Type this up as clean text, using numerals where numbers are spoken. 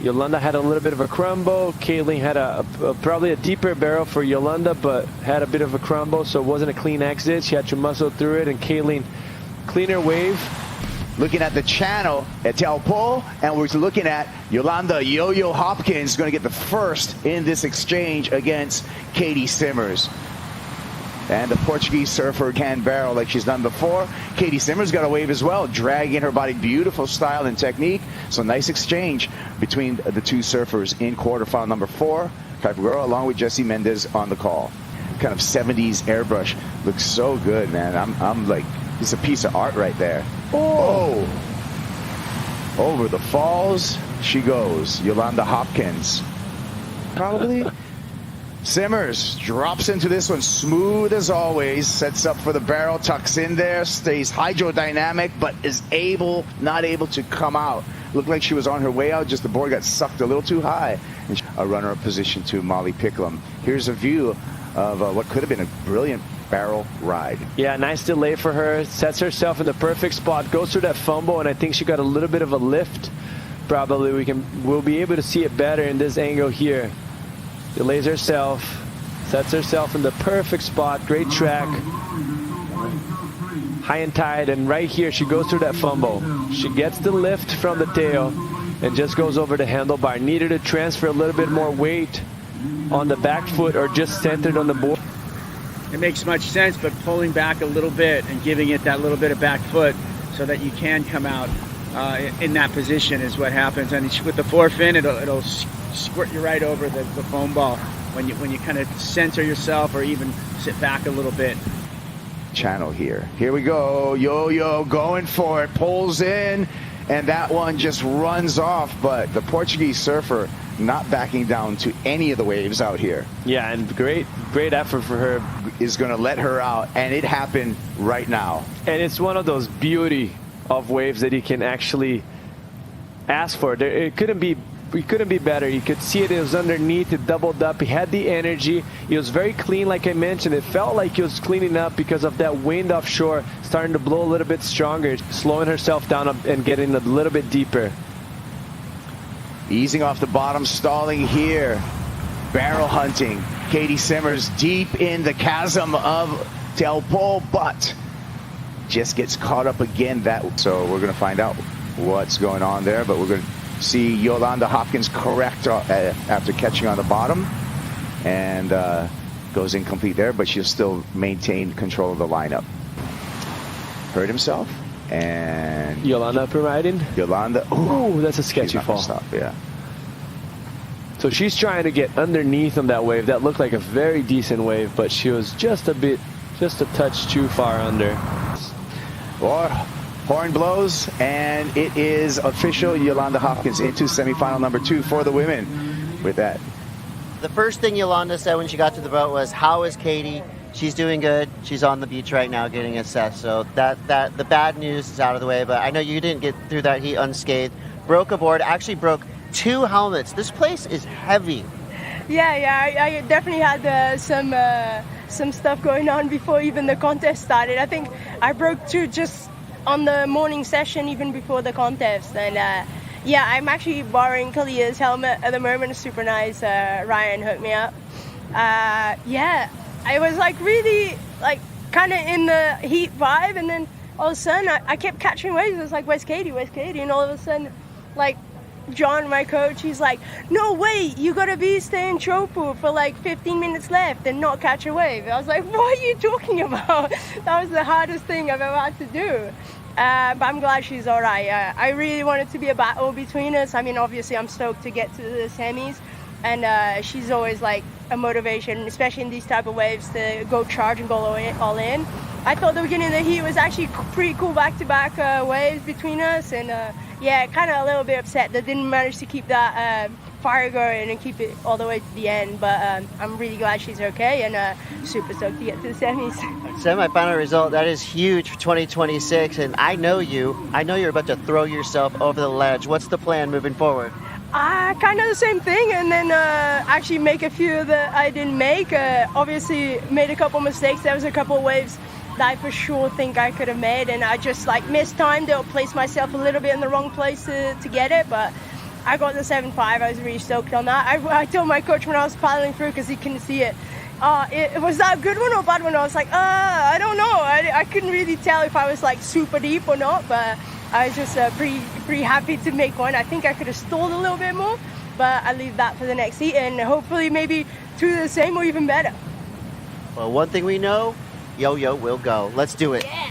Yolanda had a little bit of a crumble. Kayleen had probably a deeper barrel for Yolanda, but had a bit of a crumble, so it wasn't a clean exit. She had to muscle through it, and Kayleen, cleaner wave. Looking at the channel at Teahupo'o, and we're looking at Yolanda Hopkins going to get the first in this exchange against C.Simmers. And the Portuguese surfer can barrel like she's done before. C.Simmers got a wave as well, dragging her body. Beautiful style and technique. So nice exchange between the two surfers in quarterfinal number 4. Girl, along with Jessie Mendez on the call. Kind of 70s airbrush. Looks so good, man. I'm like, it's a piece of art right there. Oh! Over the falls she goes. Yolanda Hopkins. Probably. Simmers drops into this one smooth as always, sets up for the barrel, tucks in there, stays hydrodynamic, but is not able to come out. Looked like she was on her way out, just the board got sucked a little too high. And a runner-up position to Molly Picklum. Here's a view of what could have been a brilliant barrel ride. Yeah, nice delay for her. Sets herself in the perfect spot, goes through that fumble, and I think she got a little bit of a lift. Probably we'll be able to see it better in this angle here. Delays herself, sets herself in the perfect spot. Great track, high and tight, and right here she goes through that fumble. She gets the lift from the tail and just goes over the handlebar. Needed to transfer a little bit more weight on the back foot or just centered on the board. It makes much sense, but pulling back a little bit and giving it that little bit of back foot so that you can come out in that position is what happens. And with the forefin, it'll squirt you right over the foam ball when you kind of center yourself or even sit back a little bit. Channel here. Here we go. Yo-yo going for it. Pulls in, and that one just runs off. But the Portuguese surfer not backing down to any of the waves out here. Yeah, and great effort for her. Is going to let her out, and it happened right now. And it's one of those beauty of waves that you can actually ask for. It couldn't be better. You could see it. It was underneath. It doubled up. He had the energy. It was very clean, like I mentioned. It felt like he was cleaning up because of that wind offshore starting to blow a little bit stronger, slowing herself down and getting a little bit deeper. Easing off the bottom, stalling here. Barrel hunting. C.Simmers deep in the chasm of Teahupo'o, but just gets caught up again. So we're going to find out what's going on there, but we're going to see Yolanda Hopkins correct after catching on the bottom, and goes incomplete there, but she'll still maintain control of the lineup. Hurt himself, and Yolanda providing. Yolanda, ooh, that's a sketchy fall. Stop, yeah. So she's trying to get underneath on that wave. That looked like a very decent wave, but she was just a touch too far under. Or horn blows, and it is official. Yolanda Hopkins into semifinal number 2 for the women with that. The first thing Yolanda said when she got to the boat was, "How is Katie? She's doing good. She's on the beach right now getting assessed." So that the bad news is out of the way, but I know you didn't get through that heat unscathed. Broke a board, actually broke 2 helmets. This place is heavy. Yeah, I definitely had some stuff going on before even the contest started. I think I broke 2 just on the morning session, even before the contest. And yeah, I'm actually borrowing Kalia's helmet at the moment. It's super nice. Ryan hooked me up. Yeah, I was like really like kind of in the heat vibe, and then all of a sudden I kept catching waves. I was like, "Where's Katie? Where's Katie?" And all of a sudden, like, John, my coach, he's like, "No way, you gotta stay in Teahupo'o for like 15 minutes left and not catch a wave." I was like, "What are you talking about?" That was the hardest thing I've ever had to do. But I'm glad she's all right. I really want it to be a battle between us. I mean, obviously I'm stoked to get to the semis, and she's always like a motivation, especially in these type of waves, to go charge and go all in. I thought the beginning of the heat was actually pretty cool back-to-back waves between us, and yeah, kind of a little bit upset that didn't manage to keep that fire going and keep it all the way to the end. But I'm really glad she's okay, and super stoked to get to the semis. Semi-final result, that is huge for 2026, and I know you're about to throw yourself over the ledge. What's the plan moving forward? Kind of the same thing, and then actually make a few that I didn't make. Obviously made a couple mistakes. There was a couple of waves that I for sure think I could have made, and I just like mistimed it or placed myself a little bit in the wrong place to get it. But I got the 7.5. I was really stoked on that. I told my coach when I was paddling through, because he couldn't see it, was that a good one or bad one? I was like, I don't know. I couldn't really tell if I was like super deep or not, but I was just pretty happy to make one. I think I could have stalled a little bit more, but I leave that for the next heat, and hopefully maybe do the same or even better. Well, one thing we know, Yo-Yo will go. Let's do it. Yeah.